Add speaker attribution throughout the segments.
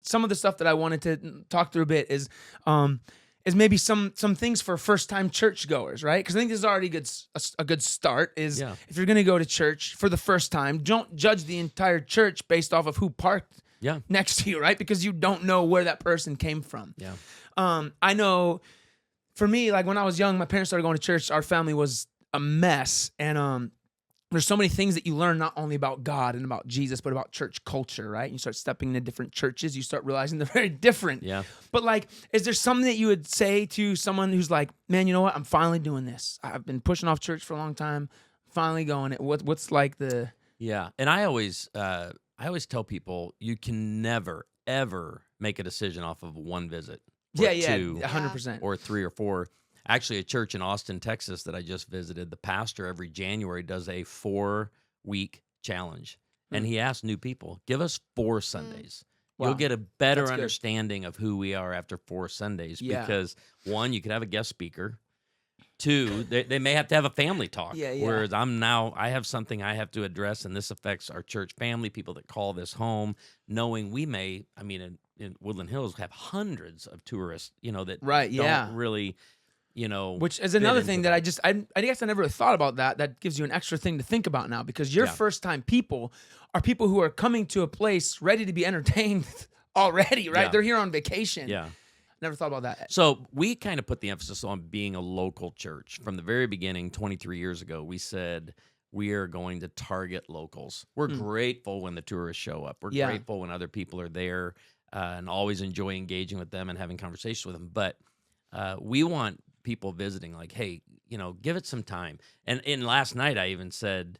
Speaker 1: some of the stuff that I wanted to talk through a bit is maybe some things for first-time churchgoers, right? Because I think this is already a good start. Is if you're going to go to church for the first time, don't judge the entire church based off of who parked next to you, right? Because you don't know where that person came from.
Speaker 2: Yeah.
Speaker 1: I know, for me, like when I was young, my parents started going to church. Our family was a mess, and there's so many things that you learn not only about God and about Jesus, but about church culture, right? You start stepping into different churches, you start realizing they're very different.
Speaker 2: Yeah.
Speaker 1: But like, is there something that you would say to someone who's like, man, you know what? I'm finally doing this. I've been pushing off church for a long time. Finally going. What's like the...
Speaker 2: Yeah. And I always tell people you can never, ever make a decision off of one visit. Or two,
Speaker 1: 100%.
Speaker 2: or 3 or 4. Actually, a church in Austin, Texas that I just visited, the pastor every January does a 4-week challenge. And he asks new people, give us 4 Sundays.
Speaker 1: Wow.
Speaker 2: You'll get a better understanding of who we are after 4 Sundays.
Speaker 1: Yeah.
Speaker 2: Because 1, you could have a guest speaker. 2, they may have to have a family talk. Whereas I have something I have to address, and this affects our church family, people that call this home, knowing we may, in Woodland Hills, have hundreds of tourists, that don't really...
Speaker 1: which is another thing that I guess I never thought about that. That gives you an extra thing to think about now, because your first time people are people who are coming to a place ready to be entertained already, right?
Speaker 2: Yeah.
Speaker 1: They're here on vacation.
Speaker 2: Yeah.
Speaker 1: Never thought about that.
Speaker 2: So we kind of put the emphasis on being a local church. From the very beginning, 23 years ago, we said we are going to target locals. We're grateful when the tourists show up. We're grateful when other people are there, and always enjoy engaging with them and having conversations with them. But we want people visiting, like, hey, give it some time. And in last night, I even said,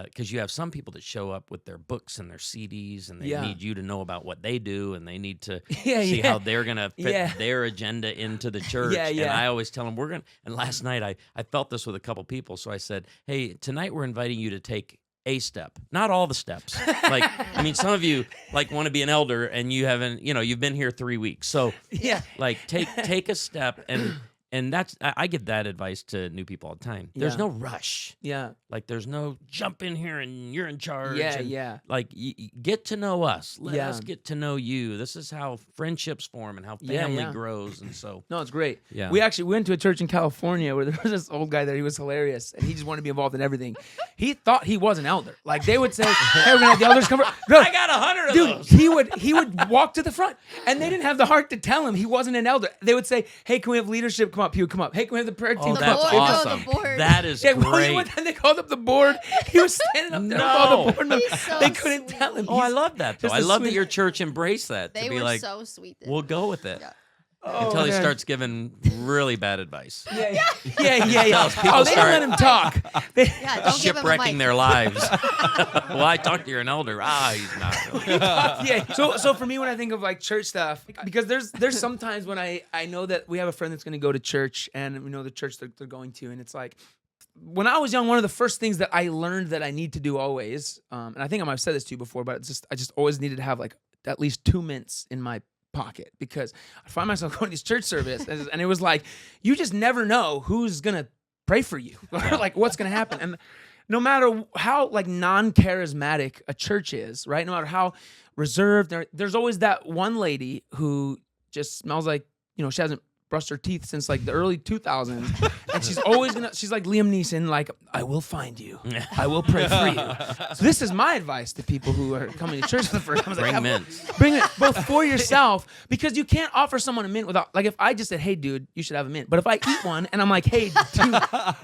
Speaker 2: because you have some people that show up with their books and their CDs, and they need you to know about what they do, and they need to see how they're going to fit their agenda into the church. And I always tell them, and last night I felt this with a couple people, so I said, hey, tonight we're inviting you to take a step, not all the steps. Like, some of you want to be an elder, and you haven't, you've been here 3 weeks. So like take a step, and that's, I give that advice to new people all the time. There's no rush.
Speaker 1: Yeah.
Speaker 2: Like, there's no jump in here and you're in charge.
Speaker 1: Yeah.
Speaker 2: Like, get to know us. Let us get to know you. This is how friendships form and how family grows. And so.
Speaker 1: No, it's great.
Speaker 2: Yeah.
Speaker 1: We actually went to a church in California where there was this old guy there. He was hilarious, and he just wanted to be involved in everything. He thought he was an elder. Like, they would say, hey, we're going to have the elders come. Bro,
Speaker 2: I got 100 of those.
Speaker 1: He would walk to the front, and they didn't have the heart to tell him he wasn't an elder. They would say, hey, can we have leadership come up? He would come up. Hey, can we have the prayer team come
Speaker 2: that's
Speaker 1: up?
Speaker 2: awesome.
Speaker 3: The board.
Speaker 2: That is great.
Speaker 1: And they called up the board. He was standing up there with all the board members.
Speaker 3: So
Speaker 1: they couldn't tell him.
Speaker 2: Oh, I love that, though.
Speaker 1: just
Speaker 2: I
Speaker 1: a
Speaker 2: love that
Speaker 1: sweet-
Speaker 2: your church embraced that.
Speaker 3: They
Speaker 2: to be
Speaker 3: were
Speaker 2: like,
Speaker 3: so sweet.
Speaker 2: we'll go with it.
Speaker 3: Yeah.
Speaker 2: Until he
Speaker 1: man.
Speaker 2: starts giving really bad advice.
Speaker 1: Yeah.
Speaker 2: People
Speaker 1: They don't
Speaker 2: start-
Speaker 1: let him talk.
Speaker 3: Yeah, don't give him a
Speaker 2: Shipwrecking
Speaker 3: mic.
Speaker 2: their lives. Well, I talked to you're an elder. He's not really.
Speaker 1: So for me, when I think of like church stuff, because there's sometimes when I know that we have a friend that's going to go to church, and we know the church that they're going to, and it's like, when I was young, one of the first things that I learned that I need to do always, and I think I might have said this to you before, but I just always needed to have like at least 2 mints in my pocket, because I find myself going to these church services, and it was like, you just never know who's gonna pray for you, or like what's gonna happen. And no matter how like non-charismatic a church is, right? No matter how reserved, there's always that one lady who just smells like, she hasn't brushed her teeth since like the early 2000s, and she's like Liam Neeson, like, I will find you, I will pray for you. So this is my advice to people who are coming to church for the first time.
Speaker 2: Bring mints.
Speaker 1: Bring it both for yourself, because you can't offer someone a mint without, like, if I just said, hey dude, you should have a mint, but if I eat one and I'm like, hey, do you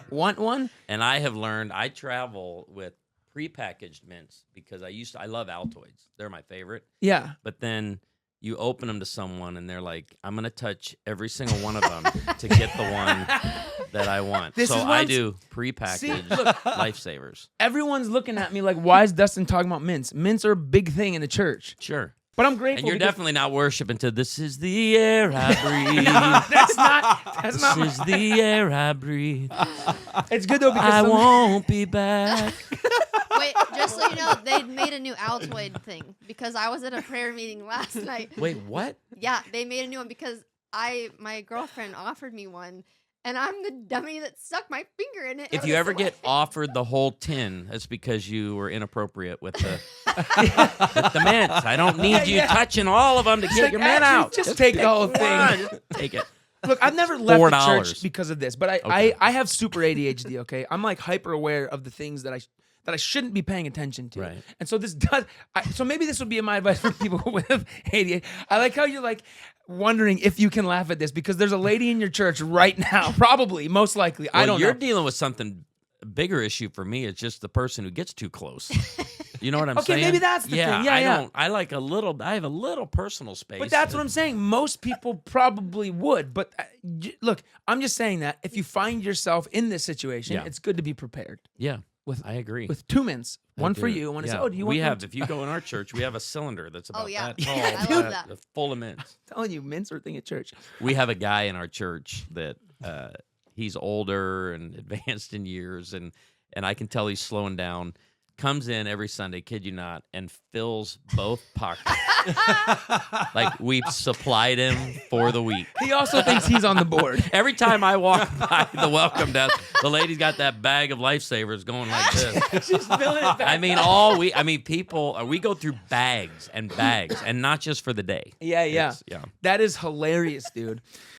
Speaker 1: want one?
Speaker 2: And I have learned, I travel with prepackaged mints because I love Altoids. They're my favorite.
Speaker 1: Yeah.
Speaker 2: But then you open them to someone and they're like, I'm going to touch every single one of them to get the one that I want.
Speaker 1: This
Speaker 2: so
Speaker 1: is
Speaker 2: I
Speaker 1: what
Speaker 2: do prepackaged
Speaker 1: See, look.
Speaker 2: lifesavers.
Speaker 1: Everyone's looking at me like, why is Dustin talking about mints? Mints are a big thing in the church.
Speaker 2: Sure.
Speaker 1: But I'm grateful.
Speaker 2: And you're
Speaker 1: because-
Speaker 2: definitely not worshiping to this is the air I breathe.
Speaker 1: That's not
Speaker 2: This is the air I breathe.
Speaker 1: It's good though, because
Speaker 2: I won't be back.
Speaker 3: Wait, just so you know, they made a new Altoid thing because I was at a prayer meeting last night.
Speaker 2: Wait, what?
Speaker 3: Yeah, they made a new one because my girlfriend offered me one, and I'm the dummy that stuck my finger in it.
Speaker 2: If you ever get offered the whole tin, that's because you were inappropriate with the with the mints. I don't need you touching all of them to get
Speaker 1: like,
Speaker 2: your mint
Speaker 1: actually,
Speaker 2: out.
Speaker 1: just take the whole thing.
Speaker 2: Just take it.
Speaker 1: Look, I've never left the
Speaker 2: $4.
Speaker 1: church because of this, but I have super ADHD. Okay, I'm like hyper aware of the things that I shouldn't be paying attention to.
Speaker 2: Right.
Speaker 1: And so this does. So maybe this would be my advice for people with ADHD. I like how you're like wondering if you can laugh at this because there's a lady in your church right now, probably, most likely. I don't know.
Speaker 2: You're dealing with something. A bigger issue for me is just the person who gets too close. You know what I'm saying?
Speaker 1: Okay, maybe that's the thing. Yeah,
Speaker 2: I
Speaker 1: yeah.
Speaker 2: don't. I like a little. I have a little personal space.
Speaker 1: But that's what I'm saying. Most people probably would. But look, I'm just saying that if you find yourself in this situation, it's good to be prepared.
Speaker 2: Yeah, I agree.
Speaker 1: With 2 mints, one for you, and one is, do you want
Speaker 2: We
Speaker 1: one?
Speaker 2: have, if you go in our church, we have a cylinder that's about that tall.
Speaker 3: I love that.
Speaker 2: Full of mints.
Speaker 1: I'm telling you, mints are a thing at church.
Speaker 2: We have a guy in our church that he's older and advanced in years, and I can tell he's slowing down. Comes in every Sunday, kid you not, and fills both pockets. Like we've supplied him for the week.
Speaker 1: He also thinks he's on the board.
Speaker 2: Every time I walk by the welcome desk, the lady's got that bag of lifesavers going like this.
Speaker 1: She's filling it back
Speaker 2: I mean, people, we go through bags, and not just for the day.
Speaker 1: Yeah.
Speaker 2: Yeah.
Speaker 1: That is hilarious, dude.